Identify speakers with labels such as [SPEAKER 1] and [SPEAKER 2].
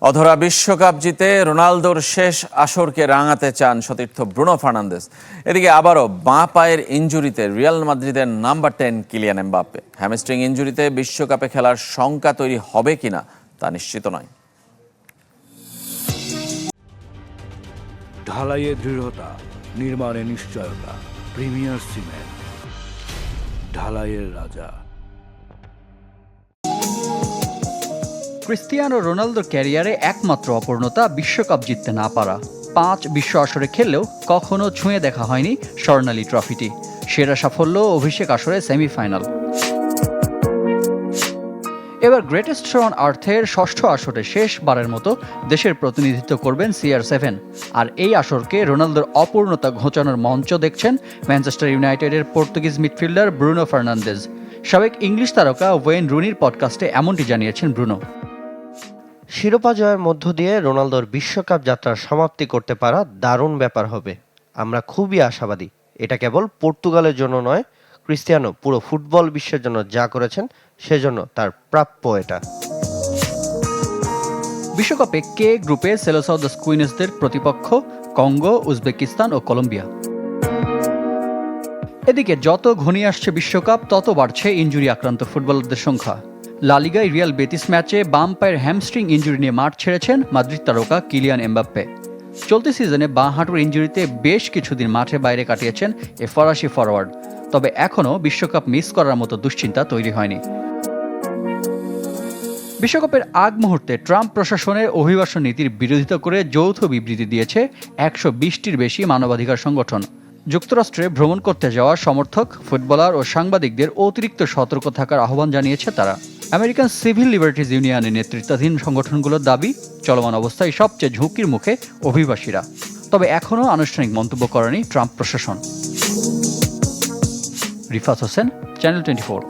[SPEAKER 1] অধরা বিশ্বকাপ জিতে রোনালদোর শেষ আসরকে রাঙাতে চান সতীর্থ ব্রুনো ফার্নান্দেজ। এদিকে আবারও বাঁ পায়ের ইনজুরিতে রিয়াল মাদ্রিদের নাম্বার 10 কিলিয়ান এমবাপ্পে। হ্যামস্ট্রিং ইনজুরিতে বিশ্বকাপে খেলার শঙ্কা তৈরি হবে কিনা তা নিশ্চিত নয়।
[SPEAKER 2] ঢালাইয়ে দৃঢ়তা, নির্মাণে নিশ্চয়তা, প্রিমিয়ার সিমেন্ট, ঢালাইয়ের রাজা।
[SPEAKER 3] ক্রিস্টিয়ানো রোনালদোর ক্যারিয়ারে একমাত্র অপূর্ণতা বিশ্বকাপ জিততে না পারা। 5 বিশ্ব আসরে খেললেও কখনো ছুঁয়ে দেখা হয়নি স্বর্ণালী ট্রফিটি। সেরা সাফল্য অভিষেক আসরে সেমিফাইনাল। এবার গ্রেটেস্ট শো অন আর্থের ষষ্ঠ আসরে শেষবারের মতো দেশের প্রতিনিধিত্ব করবেন CR7। আর এই আসরকে রোনালদোর অপূর্ণতা ঘোচানোর মঞ্চ দেখছেন ম্যানচেস্টার ইউনাইটেডের পর্তুগিজ মিডফিল্ডার ব্রুনো ফার্নান্দেজ। সাবেক ইংলিশ তারকা ওয়েন রুনির পডকাস্টে এমনটি জানিয়েছেন ব্রুনো।
[SPEAKER 4] শিরোপা জয়ের মধ্য দিয়ে রোনালদোর বিশ্বকাপ যাত্রার সমাপ্তি করতে পারা দারুণ ব্যাপার হবে। আমরা খুবই আশাবাদী। এটা কেবল পর্তুগালের জন্য নয়, ক্রিস্টিয়ানো পুরো ফুটবল বিশ্বের জন্য যা করেছেন সেজন্য তার প্রাপ্য এটা।
[SPEAKER 3] বিশ্বকাপে কে গ্রুপে সেলোসাও দ্য স্কুইনেসদের প্রতিপক্ষ কঙ্গো, উজবেকিস্তান ও কলম্বিয়া। এদিকে যত ঘনিয়ে আসছে বিশ্বকাপ, তত বাড়ছে ইনজুরি আক্রান্ত ফুটবলারদের সংখ্যা। লা লিগায় রিয়াল বেতিস ম্যাচে বাম পায়ের হ্যামস্ট্রিং ইনজুরি নিয়ে মাঠ ছেড়েছেন মাদ্রিদ তারকা কিলিয়ান এমবাপ্পে। চলতি সিজনে বাঁ হাঁটুর ইনজুরিতে বেশ কিছুদিন মাঠে বাইরে কাটিয়েছেন এ ফরাসি ফরওয়ার্ড। তবে এখনও বিশ্বকাপ মিস করার মতো দুশ্চিন্তা তৈরি হয়নি। বিশ্বকাপের আগ মুহূর্তে ট্রাম্প প্রশাসনের অভিবাসন নীতির বিরোধিতা করে যৌথ বিবৃতি দিয়েছে 120টির বেশি মানবাধিকার সংগঠন। যুক্তরাষ্ট্রে ভ্রমণ করতে যাওয়া সমর্থক, ফুটবলার ও সাংবাদিকদের অতিরিক্ত সতর্ক থাকার আহ্বান জানিয়েছে তারা। আমেরিকান সিভিল লিবার্টিজ ইউনিয়নের নেতৃত্বাধীন সংগঠনগুলোর দাবি, চলমান অবস্থায় সবচেয়ে ঝুঁকির মুখে অভিবাসীরা। তবে এখনও আনুষ্ঠানিক মন্তব্য করেনি ট্রাম্প প্রশাসন। রিফাত হোসেন, চ্যানেল 24।